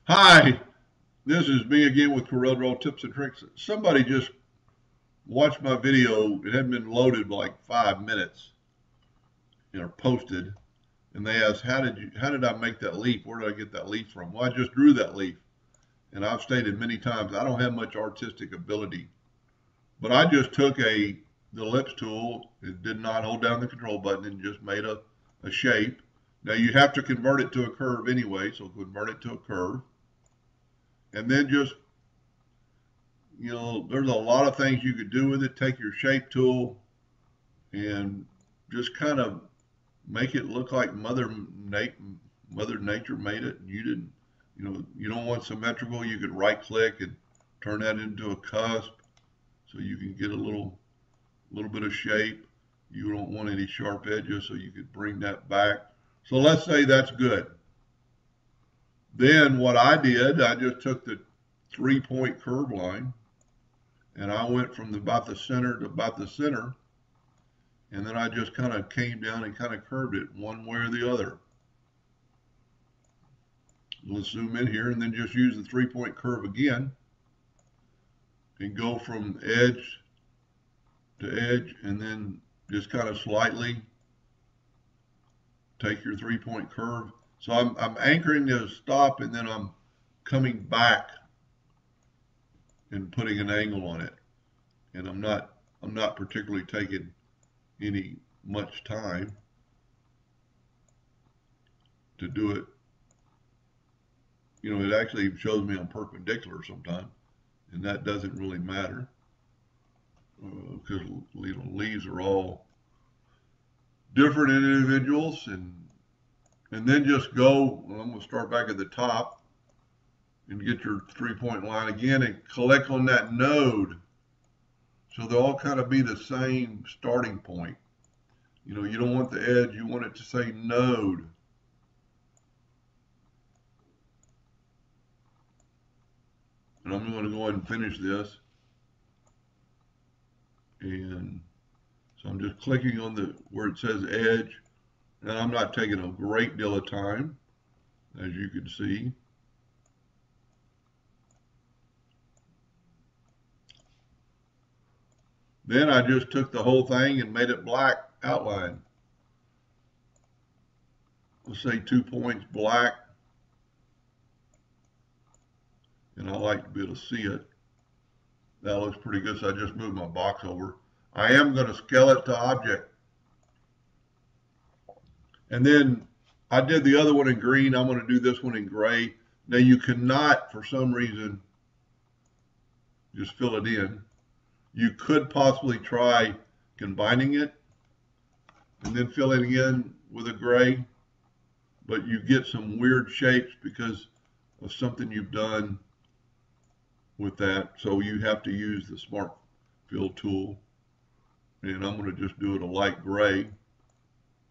Hi, this is me again with Corel Draw Tips and Tricks. Somebody just watched my video. It hadn't been loaded like 5 minutes, posted, and they asked, how did I make that leaf? Where did I get that leaf from?" Well, I just drew that leaf, and I've stated many times I don't have much artistic ability, but I just took the ellipse tool. It did not hold down the control button and just made a shape. Now you have to convert it to a curve anyway, so convert it to a curve, and then just there's a lot of things you could do with it. Take your shape tool and just kind of make it look like Mother Nature made it. You didn't, you don't want symmetrical. You could right click and turn that into a cusp so you can get a little bit of shape. You don't want any sharp edges, so you could bring that back. So let's say that's good. Then what I did, I just took the 3-point curve line and I went from about the center to about the center, and then I just kind of came down and kind of curved it one way or the other. Let's zoom in here and then just use the 3-point curve again and go from edge to edge, and then just kind of slightly take your 3-point curve. So I'm anchoring to stop, and then I'm coming back and putting an angle on it. And I'm not particularly taking any much time to do it. It actually shows me on perpendicular sometimes, and that doesn't really matter because leaves are all different in individuals, and then just go. Well, I'm going to start back at the top and get your 3-point line again and click on that node. So they'll all kind of be the same starting point. You don't want the edge, you want it to say node. And I'm going to go ahead and finish this. And so I'm just clicking on where it says edge, and I'm not taking a great deal of time, as you can see. Then I just took the whole thing and made it black outline. Let's say 2 points black. And I like to be able to see it. That looks pretty good, so I just moved my box over. I am going to scale it to object. And then I did the other one in green. I'm going to do this one in gray. Now you cannot, for some reason, just fill it in. You could possibly try combining it and then filling it in with a gray, but you get some weird shapes because of something you've done with that. So you have to use the Smart Fill tool, and I'm going to just do it a light gray.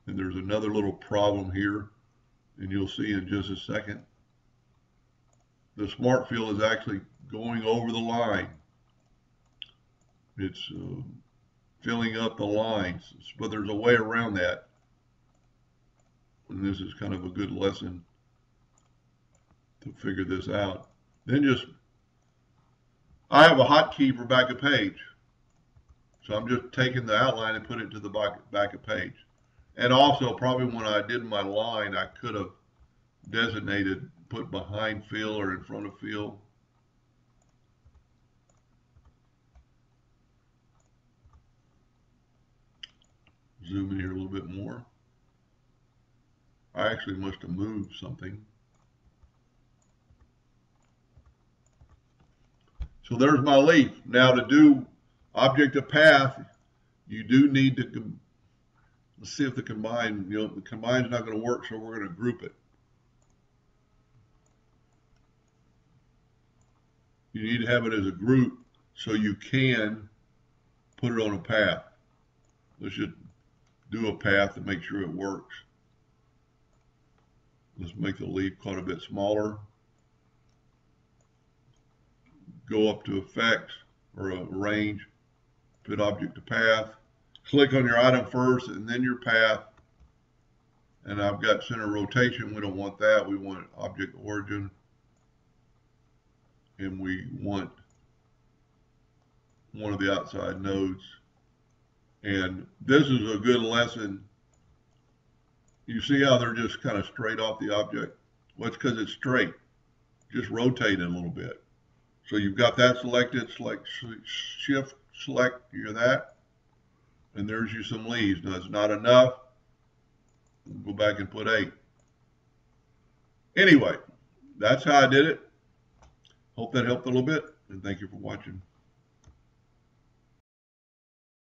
And there's another little problem here, and you'll see in just a second. The Smart Fill is actually going over the line. It's filling up the lines, but there's a way around that. And this is kind of a good lesson to figure this out. Then I have a hotkey for back of page. So I'm just taking the outline and putting it to the back of page. And also, probably when I did my line, I could have designated, put behind fill or in front of fill. Zoom in here a little bit more. I actually must have moved something. So there's my leaf. Now to do object of path, you do need to, let's see if the combine, the combine's not going to work, so we're going to group it. You need to have it as a group so you can put it on a path. Let's just do a path to make sure it works. Let's make the leaf quite a bit smaller. Go up to effects or a range, put object to path. Click on your item first and then your path. And I've got center rotation. We don't want that. We want object origin. and we want one of the outside nodes. And this is a good lesson. You see how they're just kind of straight off the object? Well, it's because it's straight. Just rotate it a little bit. So you've got that selected, select, shift, select, you hear that? And there's you some leaves. Now it's not enough. We'll go back and put 8. Anyway, that's how I did it. Hope that helped a little bit, and thank you for watching.